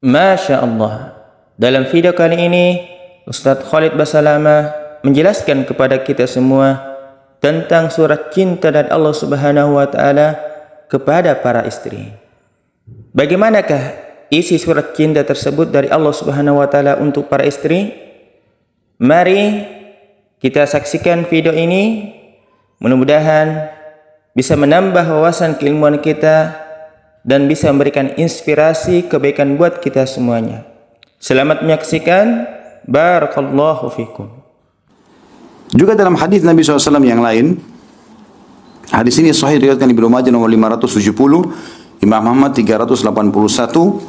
Masya Allah. Dalam video kali ini, Ustadz Khalid Basalamah menjelaskan kepada kita semua tentang surat cinta dari Allah Subhanahu wa Ta'ala kepada para istri. Bagaimanakah isi surat cinta tersebut dari Allah Subhanahu wa Ta'ala untuk para istri? Mari kita saksikan video ini. Mudah-mudahan bisa menambah wawasan keilmuan kita dan bisa memberikan inspirasi kebaikan buat kita semuanya. Selamat menyaksikan. Barakallahu fikum. Juga dalam hadis Nabi SAW yang lain, hadis ini sahih diriwayatkan Ibnu Majah nomor 570, Imam Ahmad 381.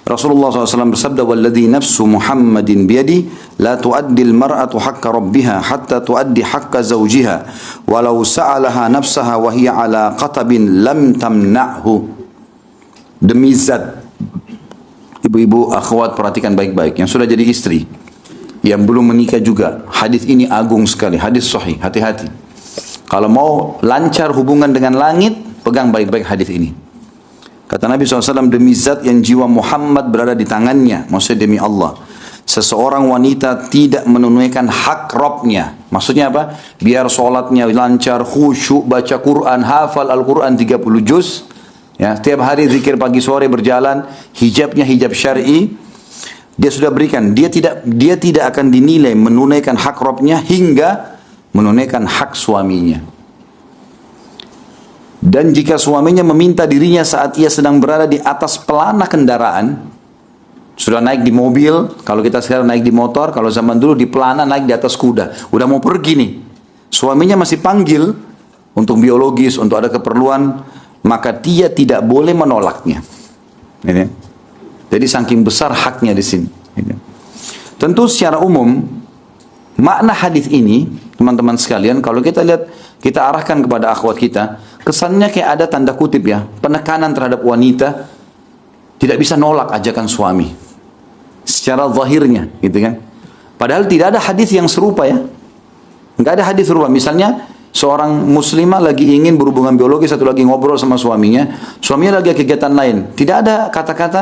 Rasulullah SAW bersabda, "Walladzi nafsu Muhammadin biyadi, la tu'addil mar'atu haqqa rabbiha hatta tu'addi haqqa zawjiha, walau sa'alaha nafsaha wa hiya ala qatabin lam tamna'hu." Demi zat, ibu-ibu akhwat perhatikan baik-baik yang sudah jadi istri, yang belum menikah juga, hadis ini agung sekali, hadis sahih, hati-hati. Kalau mau lancar hubungan dengan langit, pegang baik-baik hadis ini. Kata Nabi SAW, demi zat yang jiwa Muhammad berada di tangannya, maksudnya demi Allah, seseorang wanita tidak menunaikan hak Rabbnya. Maksudnya apa? Biar sholatnya lancar, khusyuk, baca Quran, hafal Al-Quran 30 juz, ya, setiap hari zikir pagi sore berjalan, hijabnya hijab syar'i, dia sudah berikan. Dia tidak akan dinilai menunaikan hak Rabbnya hingga menunaikan hak suaminya. Dan jika suaminya meminta dirinya saat ia sedang berada di atas pelana kendaraan, sudah naik di mobil, kalau kita sekarang naik di motor, kalau zaman dulu di pelana naik di atas kuda, udah mau pergi nih, suaminya masih panggil untuk biologis, untuk ada keperluan, maka dia tidak boleh menolaknya. Jadi saking besar haknya di sini. Tentu secara umum makna hadis ini, teman-teman sekalian, kalau kita lihat, kita arahkan kepada akhwat kita, kesannya kayak ada tanda kutip ya, penekanan terhadap wanita tidak bisa nolak ajakan suami secara zahirnya, gitu kan. Padahal tidak ada hadis yang serupa ya, nggak ada hadis serupa. Misalnya seorang muslimah lagi ingin berhubungan biologis atau lagi ngobrol sama suaminya lagi kegiatan lain, tidak ada kata-kata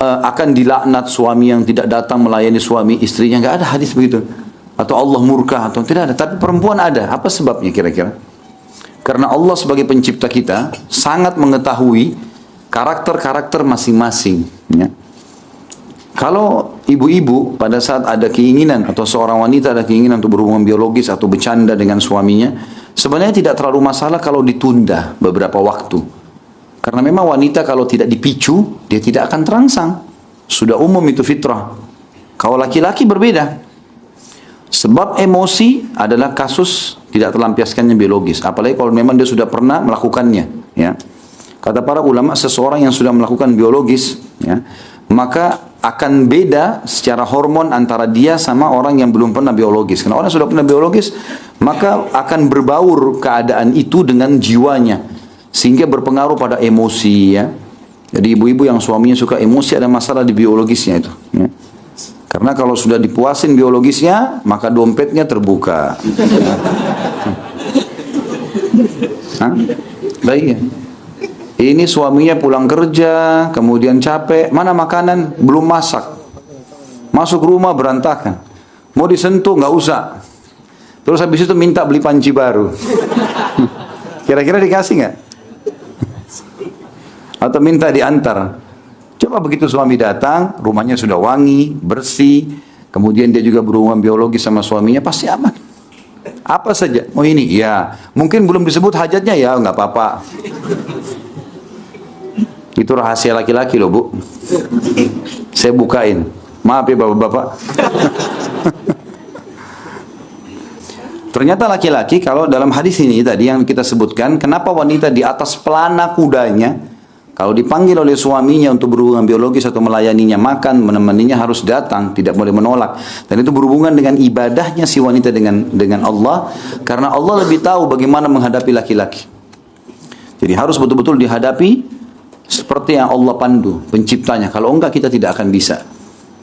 akan dilaknat suami yang tidak datang melayani suami istrinya, nggak ada hadis begitu. Atau Allah murka, atau tidak ada. Tapi perempuan ada. Apa sebabnya kira-kira? Karena Allah sebagai pencipta kita sangat mengetahui karakter-karakter masing-masing. Ya. Kalau ibu-ibu pada saat ada keinginan atau seorang wanita ada keinginan untuk berhubungan biologis atau bercanda dengan suaminya, sebenarnya tidak terlalu masalah kalau ditunda beberapa waktu. Karena memang wanita kalau tidak dipicu, dia tidak akan terangsang. Sudah umum itu fitrah. Kalau laki-laki berbeda. Sebab emosi adalah kasus tidak terlampiaskannya biologis. Apalagi kalau memang dia sudah pernah melakukannya. Ya. Kata para ulama, seseorang yang sudah melakukan biologis, ya, maka akan beda secara hormon antara dia sama orang yang belum pernah biologis. Karena orang yang sudah pernah biologis, maka akan berbaur keadaan itu dengan jiwanya. Sehingga berpengaruh pada emosi. Ya. Jadi ibu-ibu yang suaminya suka emosi, ada masalah di biologisnya itu. Ya. Karena kalau sudah dipuasin biologisnya, maka dompetnya terbuka. Baik ya. Ini suaminya pulang kerja, kemudian capek, mana makanan? Belum masak. Masuk rumah berantakan. Mau disentuh nggak usah. Terus habis itu minta beli panci baru. Kira-kira dikasih nggak? Atau minta diantar. Coba begitu suami datang, rumahnya sudah wangi, bersih, kemudian dia juga berhubungan biologis sama suaminya, pasti aman. Apa saja, oh ini, ya, mungkin belum disebut hajatnya, ya nggak apa-apa. Itu rahasia laki-laki loh bu. Saya bukain, maaf ya bapak-bapak. Ternyata laki-laki, kalau dalam hadis ini tadi yang kita sebutkan, kenapa wanita di atas pelana kudanya, kalau dipanggil oleh suaminya untuk berhubungan biologis atau melayaninya makan, menemaninya harus datang, tidak boleh menolak. Dan itu berhubungan dengan ibadahnya si wanita dengan Allah, karena Allah lebih tahu bagaimana menghadapi laki-laki. Jadi harus betul-betul dihadapi seperti yang Allah pandu, penciptanya. Kalau enggak kita tidak akan bisa.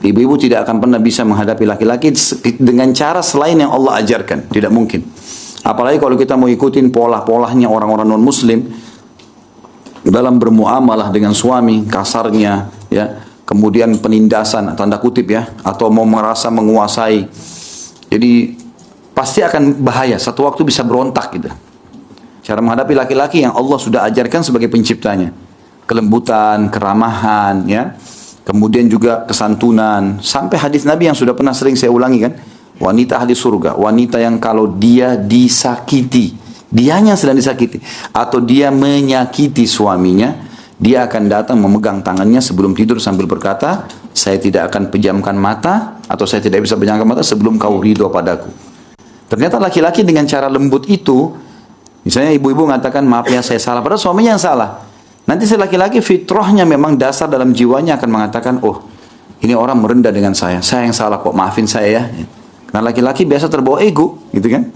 Ibu-ibu tidak akan pernah bisa menghadapi laki-laki dengan cara selain yang Allah ajarkan, tidak mungkin. Apalagi kalau kita mau ikutin pola-polanya orang-orang non-muslim dalam bermuamalah dengan suami, kasarnya, ya, kemudian penindasan, tanda kutip ya, atau mau merasa menguasai. Jadi pasti akan bahaya, satu waktu bisa berontak gitu. Cara menghadapi laki-laki yang Allah sudah ajarkan sebagai penciptanya. Kelembutan, keramahan, ya. Kemudian juga kesantunan. Sampai hadis Nabi yang sudah pernah sering saya ulangi kan. Wanita ahli surga, wanita yang kalau dia disakiti, dianya sedang disakiti, atau dia menyakiti suaminya, dia akan datang memegang tangannya sebelum tidur sambil berkata, saya tidak akan pejamkan mata, atau saya tidak bisa pejamkan mata sebelum kau ridho padaku. Ternyata laki-laki dengan cara lembut itu, misalnya ibu-ibu mengatakan, maaf ya saya salah, padahal suaminya yang salah. Nanti si laki-laki fitrahnya memang dasar dalam jiwanya akan mengatakan, oh ini orang merendah dengan saya yang salah kok, maafin saya ya. Karena laki-laki biasa terbawa ego, gitu kan.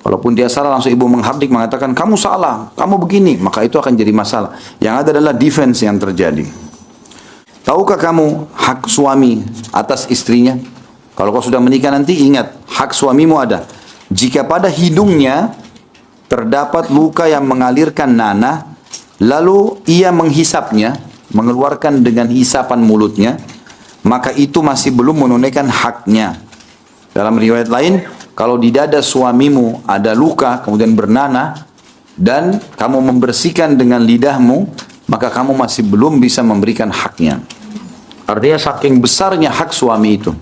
Walaupun dia salah, langsung ibu menghardik mengatakan, kamu salah, kamu begini, maka itu akan jadi masalah. Yang ada adalah defense yang terjadi. Tahukah kamu hak suami atas istrinya? Kalau kau sudah menikah nanti, ingat, hak suamimu ada. Jika pada hidungnya terdapat luka yang mengalirkan nanah, lalu ia menghisapnya, mengeluarkan dengan hisapan mulutnya, maka itu masih belum menunaikan haknya. Dalam riwayat lain, kalau di dada suamimu ada luka, kemudian bernanah, dan kamu membersihkan dengan lidahmu, maka kamu masih belum bisa memberikan haknya. Artinya saking besarnya hak suami itu.